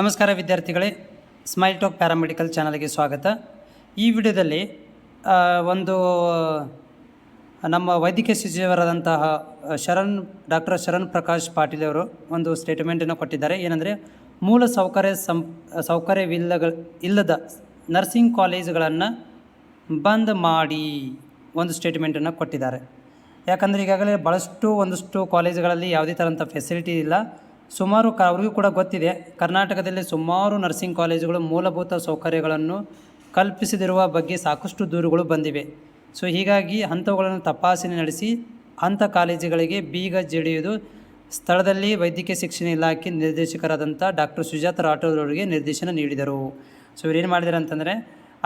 ನಮಸ್ಕಾರ ವಿದ್ಯಾರ್ಥಿಗಳೇ, smile talk paramedical ಚಾನಲ್ಗೆ ಸ್ವಾಗತ. ಈ ವಿಡಿಯೋದಲ್ಲಿ ಒಂದು ನಮ್ಮ ವೈದ್ಯಕೀಯ ಸಚಿವರಾದಂತಹ ಡಾಕ್ಟರ್ ಶರಣ್ ಪ್ರಕಾಶ್ ಪಾಟೀಲ್ ಅವರು ಒಂದು ಸ್ಟೇಟ್ಮೆಂಟನ್ನು ಕೊಟ್ಟಿದ್ದಾರೆ. ಏನಂದರೆ, ಮೂಲ ಸೌಕರ್ಯವಿಲ್ಲದ ನರ್ಸಿಂಗ್ ಕಾಲೇಜುಗಳನ್ನು ಬಂದ್ ಮಾಡಿ ಒಂದು ಸ್ಟೇಟ್ಮೆಂಟನ್ನು ಕೊಟ್ಟಿದ್ದಾರೆ. ಯಾಕಂದರೆ ಈಗಾಗಲೇ ಭಾಳಷ್ಟು ಒಂದಷ್ಟು ಕಾಲೇಜುಗಳಲ್ಲಿ ಯಾವುದೇ ಥರಂಥ ಫೆಸಿಲಿಟಿ ಇಲ್ಲ. ಸುಮಾರು ಅವ್ರಿಗೂ ಕೂಡ ಗೊತ್ತಿದೆ, ಕರ್ನಾಟಕದಲ್ಲಿ ಸುಮಾರು ನರ್ಸಿಂಗ್ ಕಾಲೇಜುಗಳು ಮೂಲಭೂತ ಸೌಕರ್ಯಗಳನ್ನು ಕಲ್ಪಿಸದಿರುವ ಬಗ್ಗೆ ಸಾಕಷ್ಟು ದೂರುಗಳು ಬಂದಿವೆ. ಸೊ ಹೀಗಾಗಿ ಅಂಥವುಗಳನ್ನು ತಪಾಸಣೆ ನಡೆಸಿ ಅಂಥ ಕಾಲೇಜುಗಳಿಗೆ ಬೀಗ ಜಡಿಯುವುದು ಸ್ಥಳದಲ್ಲಿ ವೈದ್ಯಕೀಯ ಶಿಕ್ಷಣ ಇಲಾಖೆ ನಿರ್ದೇಶಕರಾದಂಥ ಡಾಕ್ಟರ್ ಸುಜಾತ ರಾಠೋಡ್ ಅವರಿಗೆ ನಿರ್ದೇಶನ ನೀಡಿದರು. ಸೊ ಇವ್ರೇನು ಮಾಡಿದ್ದಾರೆ ಅಂತಂದರೆ,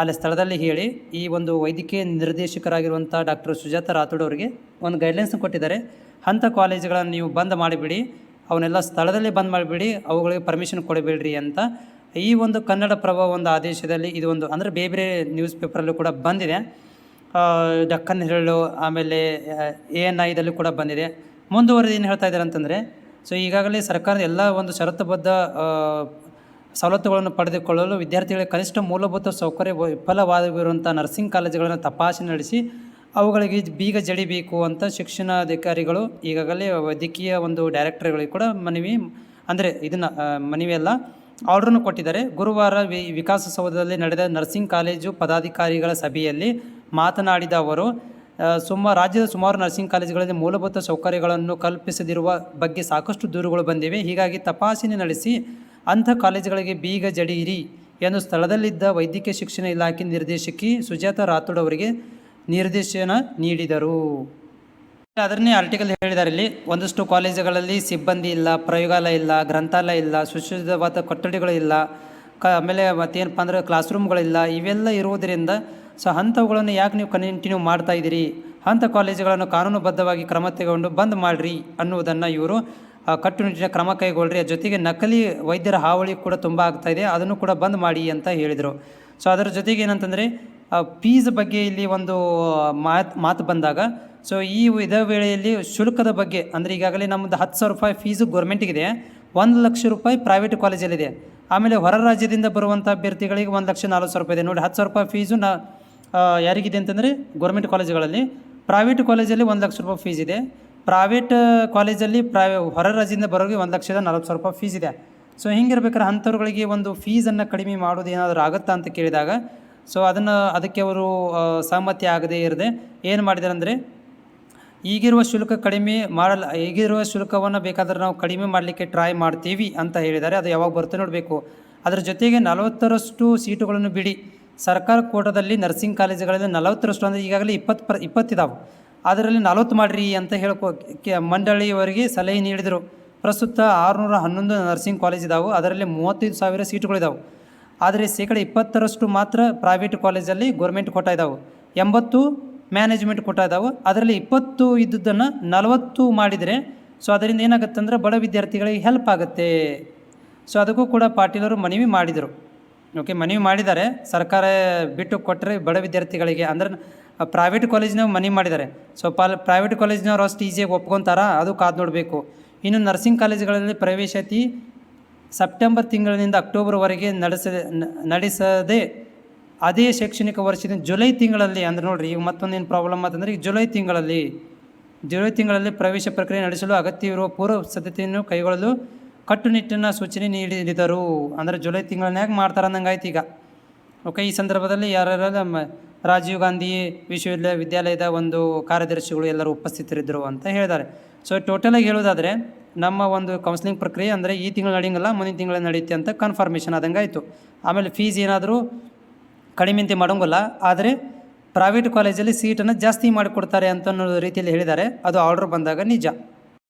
ಅಲ್ಲಿ ಸ್ಥಳದಲ್ಲಿ ಹೇಳಿ ಈ ಒಂದು ವೈದ್ಯಕೀಯ ನಿರ್ದೇಶಕರಾಗಿರುವಂಥ ಡಾಕ್ಟರ್ ಸುಜಾತ ರಾಠೋಡ್ ಅವರಿಗೆ ಒಂದು ಗೈಡ್ಲೈನ್ಸ್ ಕೊಟ್ಟಿದ್ದಾರೆ. ಅಂಥ ಕಾಲೇಜುಗಳನ್ನು ನೀವು ಬಂದ್ ಮಾಡಿಬಿಡಿ, ಅವನ್ನೆಲ್ಲ ಸ್ಥಳದಲ್ಲಿ ಬಂದ್ ಮಾಡಿಬಿಡಿ, ಅವುಗಳಿಗೆ ಪರ್ಮಿಷನ್ ಕೊಡಬೇಡ್ರಿ ಅಂತ ಈ ಒಂದು ಕನ್ನಡಪ್ರಭ ಒಂದು ಆದೇಶದಲ್ಲಿ ಇದು ಒಂದು ಅಂದರೆ ಬೇರೆ ನ್ಯೂಸ್ ಪೇಪರಲ್ಲೂ ಕೂಡ ಬಂದಿದೆ. ಡಕ್ಕನ್ ಹೆರಳು, ಆಮೇಲೆ ANI ಕೂಡ ಬಂದಿದೆ. ಮುಂದುವರೆದು ಏನು ಹೇಳ್ತಾ ಇದ್ದಾರೆ ಅಂತಂದರೆ, ಸೊ ಈಗಾಗಲೇ ಸರ್ಕಾರದ ಎಲ್ಲ ಒಂದು ಷರತ್ತುಬದ್ಧ ಸವಲತ್ತುಗಳನ್ನು ಪಡೆದುಕೊಳ್ಳಲು ವಿದ್ಯಾರ್ಥಿಗಳಿಗೆ ಕನಿಷ್ಠ ಮೂಲಭೂತ ಸೌಕರ್ಯ ವಿಫಲವಾಗಿರುವಂಥ ನರ್ಸಿಂಗ್ ಕಾಲೇಜುಗಳನ್ನು ತಪಾಸಣೆ ನಡೆಸಿ ಅವುಗಳಿಗೆ ಬೀಗ ಜಡಿಬೇಕು ಅಂತ ಶಿಕ್ಷಣಾಧಿಕಾರಿಗಳು ಈಗಾಗಲೇ ವೈದ್ಯಕೀಯ ಒಂದು ಡೈರೆಕ್ಟರ್ಗಳಿಗೆ ಕೂಡ ಮನವಿಯೆಲ್ಲ ಆರ್ಡ್ರನ್ನು ಕೊಟ್ಟಿದ್ದಾರೆ. ಗುರುವಾರ ವಿಕಾಸಸೌಧದಲ್ಲಿ ನಡೆದ ನರ್ಸಿಂಗ್ ಕಾಲೇಜು ಪದಾಧಿಕಾರಿಗಳ ಸಭೆಯಲ್ಲಿ ಮಾತನಾಡಿದ ಅವರು, ರಾಜ್ಯದ ಸುಮಾರು ನರ್ಸಿಂಗ್ ಕಾಲೇಜುಗಳಲ್ಲಿ ಮೂಲಭೂತ ಸೌಕರ್ಯಗಳನ್ನು ಕಲ್ಪಿಸದಿರುವ ಬಗ್ಗೆ ಸಾಕಷ್ಟು ದೂರುಗಳು ಬಂದಿವೆ. ಹೀಗಾಗಿ ತಪಾಸಣೆ ನಡೆಸಿ ಅಂಥ ಕಾಲೇಜುಗಳಿಗೆ ಬೀಗ ಜಡಿಯಿರಿ ಎಂದು ಸ್ಥಳದಲ್ಲಿದ್ದ ವೈದ್ಯಕೀಯ ಶಿಕ್ಷಣ ಇಲಾಖೆ ನಿರ್ದೇಶಕಿ ಸುಜಾತ ರಾಥೋಡ್ ಅವರಿಗೆ ನಿರ್ದೇಶನ ನೀಡಿದರು. ಅದನ್ನೇ ಆರ್ಟಿಕಲ್ ಹೇಳಿದ್ದಾರೆ. ಇಲ್ಲಿ ಒಂದಷ್ಟು ಕಾಲೇಜುಗಳಲ್ಲಿ ಸಿಬ್ಬಂದಿ ಇಲ್ಲ, ಪ್ರಯೋಗಾಲಯ ಇಲ್ಲ, ಗ್ರಂಥಾಲಯ ಇಲ್ಲ, ಸುಸಜ್ಜಿತವಾದ ಕೊಠಡಿಗಳು ಇಲ್ಲ, ಆಮೇಲೆ ಮತ್ತೇನಪ್ಪ ಅಂದರೆ ಕ್ಲಾಸ್ ರೂಮ್ಗಳಿಲ್ಲ. ಇವೆಲ್ಲ ಇರುವುದರಿಂದ ಸೊ ಅಂಥವುಗಳನ್ನು ಯಾಕೆ ನೀವು ಕಂಟಿನ್ಯೂ ಮಾಡ್ತಾಯಿದ್ದೀರಿ, ಅಂಥ ಕಾಲೇಜುಗಳನ್ನು ಕಾನೂನುಬದ್ಧವಾಗಿ ಕ್ರಮ ತೆಗೆದುಕೊಂಡು ಬಂದ್ ಮಾಡಿರಿ ಅನ್ನುವುದನ್ನು ಇವರು ಕಟ್ಟುನಿಟ್ಟಿನ ಕ್ರಮ ಕೈಗೊಳ್ಳ್ರಿ. ಜೊತೆಗೆ ನಕಲಿ ವೈದ್ಯರ ಹಾವಳಿ ಕೂಡ ತುಂಬ ಆಗ್ತಾಯಿದೆ, ಅದನ್ನು ಕೂಡ ಬಂದ್ ಮಾಡಿ ಅಂತ ಹೇಳಿದರು. ಸೊ ಅದರ ಜೊತೆಗೆ ಏನಂತಂದರೆ, ಫೀಸ್ ಬಗ್ಗೆ ಇಲ್ಲಿ ಒಂದು ಮಾತು ಬಂದಾಗ, ಸೊ ಇದೇ ವೇಳೆಯಲ್ಲಿ ಶುಲ್ಕದ ಬಗ್ಗೆ ಅಂದರೆ ಈಗಾಗಲೇ ನಮ್ಮದು 10,000 ರೂಪಾಯಿ ಫೀಸು ಗೌರ್ಮೆಂಟಿಗಿದೆ, 1,00,000 ರೂಪಾಯಿ ಪ್ರೈವೇಟ್ ಕಾಲೇಜಲ್ಲಿದೆ. ಆಮೇಲೆ ಹೊರ ರಾಜ್ಯದಿಂದ ಬರುವಂಥ ಅಭ್ಯರ್ಥಿಗಳಿಗೆ 1,40,000 ರೂಪಾಯಿ ಇದೆ ನೋಡಿ. 10,000 ರೂಪಾಯಿ ಫೀಸು ಯಾರಿಗಿದೆ ಅಂತಂದರೆ ಗೌರ್ಮೆಂಟ್ ಕಾಲೇಜುಗಳಲ್ಲಿ. ಪ್ರೈವೇಟ್ ಕಾಲೇಜಲ್ಲಿ 1,00,000 ರೂಪಾಯಿ ಫೀಸ್ ಇದೆ. ಪ್ರೈವೇಟ್ ಕಾಲೇಜಲ್ಲಿ ಹೊರ ರಾಜ್ಯದಿಂದ ಬರೋರಿಗೆ 1,40,000 ರೂಪಾಯಿ ಫೀಸ್ ಇದೆ. ಸೊ ಹಿಂಗಿರ್ಬೇಕಾದ್ರೆ ಅಂಥವ್ರುಗಳಿಗೆ ಒಂದು ಫೀಸನ್ನು ಕಡಿಮೆ ಮಾಡೋದು ಏನಾದರೂ ಆಗುತ್ತಾ ಅಂತ ಕೇಳಿದಾಗ, ಸೊ ಅದಕ್ಕೆ ಅವರು ಸಹಮತಿ ಆಗದೇ ಇರದೆ ಏನು ಮಾಡಿದ್ದಾರೆ ಅಂದರೆ, ಈಗಿರುವ ಶುಲ್ಕವನ್ನು ಬೇಕಾದರೆ ನಾವು ಕಡಿಮೆ ಮಾಡಲಿಕ್ಕೆ ಟ್ರೈ ಮಾಡ್ತೀವಿ ಅಂತ ಹೇಳಿದ್ದಾರೆ. ಅದು ಯಾವಾಗ ಬರುತ್ತೆ ನೋಡಬೇಕು. ಅದರ ಜೊತೆಗೆ 40ರಷ್ಟು ಸೀಟುಗಳನ್ನು ಬಿಡಿ, ಸರ್ಕಾರ ಕೋಟಾದಲ್ಲಿ ನರ್ಸಿಂಗ್ ಕಾಲೇಜುಗಳಲ್ಲಿ 40ರಷ್ಟು ಅಂದರೆ ಈಗಾಗಲೇ 20 ಇದಾವೆ, ಅದರಲ್ಲಿ 40 ಮಾಡಿರಿ ಅಂತ ಮಂಡಳಿಯವರಿಗೆ ಸಲಹೆ ನೀಡಿದರು. ಪ್ರಸ್ತುತ 611 ನರ್ಸಿಂಗ್ ಕಾಲೇಜ್ ಇದ್ದಾವೆ, ಅದರಲ್ಲಿ 35,000 ಸೀಟುಗಳಿದ್ದಾವೆ. ಆದರೆ 20% ಮಾತ್ರ ಪ್ರೈವೇಟ್ ಕಾಲೇಜಲ್ಲಿ ಗೌರ್ಮೆಂಟ್ ಕೋಟಾ ಇದ್ದಾವೆ, 80 ಮ್ಯಾನೇಜ್ಮೆಂಟ್ ಕೋಟಾ ಇದ್ದಾವೆ. ಅದರಲ್ಲಿ 20 ಇದ್ದುದನ್ನು 40 ಮಾಡಿದರೆ ಸೊ ಅದರಿಂದ ಏನಾಗುತ್ತೆ ಅಂದರೆ ಬಡ ವಿದ್ಯಾರ್ಥಿಗಳಿಗೆ ಹೆಲ್ಪ್ ಆಗುತ್ತೆ. ಸೊ ಅದಕ್ಕೂ ಕೂಡ ಪಾಟೀಲರು ಮನವಿ ಮಾಡಿದರು. ಮನವಿ ಮಾಡಿದ್ದಾರೆ. ಸರ್ಕಾರ ಬಿಟ್ಟು ಕೊಟ್ಟರೆ ಬಡ ವಿದ್ಯಾರ್ಥಿಗಳಿಗೆ ಅಂದರೆ ಪ್ರೈವೇಟ್ ಕಾಲೇಜಿನವ್ರು ಮನವಿ ಮಾಡಿದ್ದಾರೆ. ಸೊ ಪ್ರೈವೇಟ್ ಕಾಲೇಜಿನವ್ರು ಅಷ್ಟು ಈಸಿಯಾಗಿ ಒಪ್ಕೊತಾರಾ, ಅದು ಕಾದು ನೋಡಬೇಕು. ಇನ್ನು ನರ್ಸಿಂಗ್ ಕಾಲೇಜುಗಳಲ್ಲಿ ಪ್ರವೇಶಾತಿ ಸೆಪ್ಟೆಂಬರ್ ತಿಂಗಳಿನಿಂದ ಅಕ್ಟೋಬರ್ವರೆಗೆ ನಡೆಸದೆ ಅದೇ ಶೈಕ್ಷಣಿಕ ವರ್ಷದ ಜುಲೈ ತಿಂಗಳಲ್ಲಿ ಅಂದರೆ ನೋಡಿರಿ, ಈಗ ಮತ್ತೊಂದೇನು ಪ್ರಾಬ್ಲಮ್ ಅಂತಂದರೆ, ಈಗ ಜುಲೈ ತಿಂಗಳಲ್ಲಿ ಪ್ರವೇಶ ಪ್ರಕ್ರಿಯೆ ನಡೆಸಲು ಅಗತ್ಯವಿರುವ ಪೂರ್ವ ಸಿದ್ಧತೆಯನ್ನು ಕೈಗೊಳ್ಳಲು ಕಟ್ಟುನಿಟ್ಟಿನ ಸೂಚನೆ ನೀಡಿದರು. ಅಂದರೆ ಜುಲೈ ತಿಂಗಳನ್ಯಾಗ ಮಾಡ್ತಾರೆ ಅನ್ನಂಗಾಯ್ತು ಈಗ. ಈ ಸಂದರ್ಭದಲ್ಲಿ ಯಾರ್ಯಾರು ರಾಜೀವ್ ಗಾಂಧಿ ವಿಶ್ವವಿದ್ಯಾಲಯದ ಒಂದು ಕಾರ್ಯದರ್ಶಿಗಳು ಎಲ್ಲರೂ ಉಪಸ್ಥಿತರಿದ್ದರು ಅಂತ ಹೇಳಿದ್ದಾರೆ. ಸೊ ಟೋಟಲಾಗಿ ಹೇಳೋದಾದರೆ, ನಮ್ಮ ಒಂದು ಕೌನ್ಸಿಲಿಂಗ್ ಪ್ರಕ್ರಿಯೆ ಅಂದರೆ ಈ ತಿಂಗಳು ನಡೆಯಂಗಿಲ್ಲ, ಮುಂದಿನ ತಿಂಗಳಲ್ಲಿ ನಡೆಯುತ್ತೆ ಅಂತ ಕನ್ಫರ್ಮೇಷನ್ ಆದಂಗೆ ಆಯಿತು. ಆಮೇಲೆ ಫೀಸ್ ಏನಾದರೂ ಕಡಿಮೆಂತೆ ಮಾಡೋಂಗಿಲ್ಲ, ಆದರೆ ಪ್ರೈವೇಟ್ ಕಾಲೇಜಲ್ಲಿ ಸೀಟನ್ನು ಜಾಸ್ತಿ ಮಾಡಿಕೊಡ್ತಾರೆ ಅಂತ ಅನ್ನೋ ರೀತಿಯಲ್ಲಿ ಹೇಳಿದ್ದಾರೆ. ಅದು ಆರ್ಡ್ರ್ ಬಂದಾಗ ನಿಜ.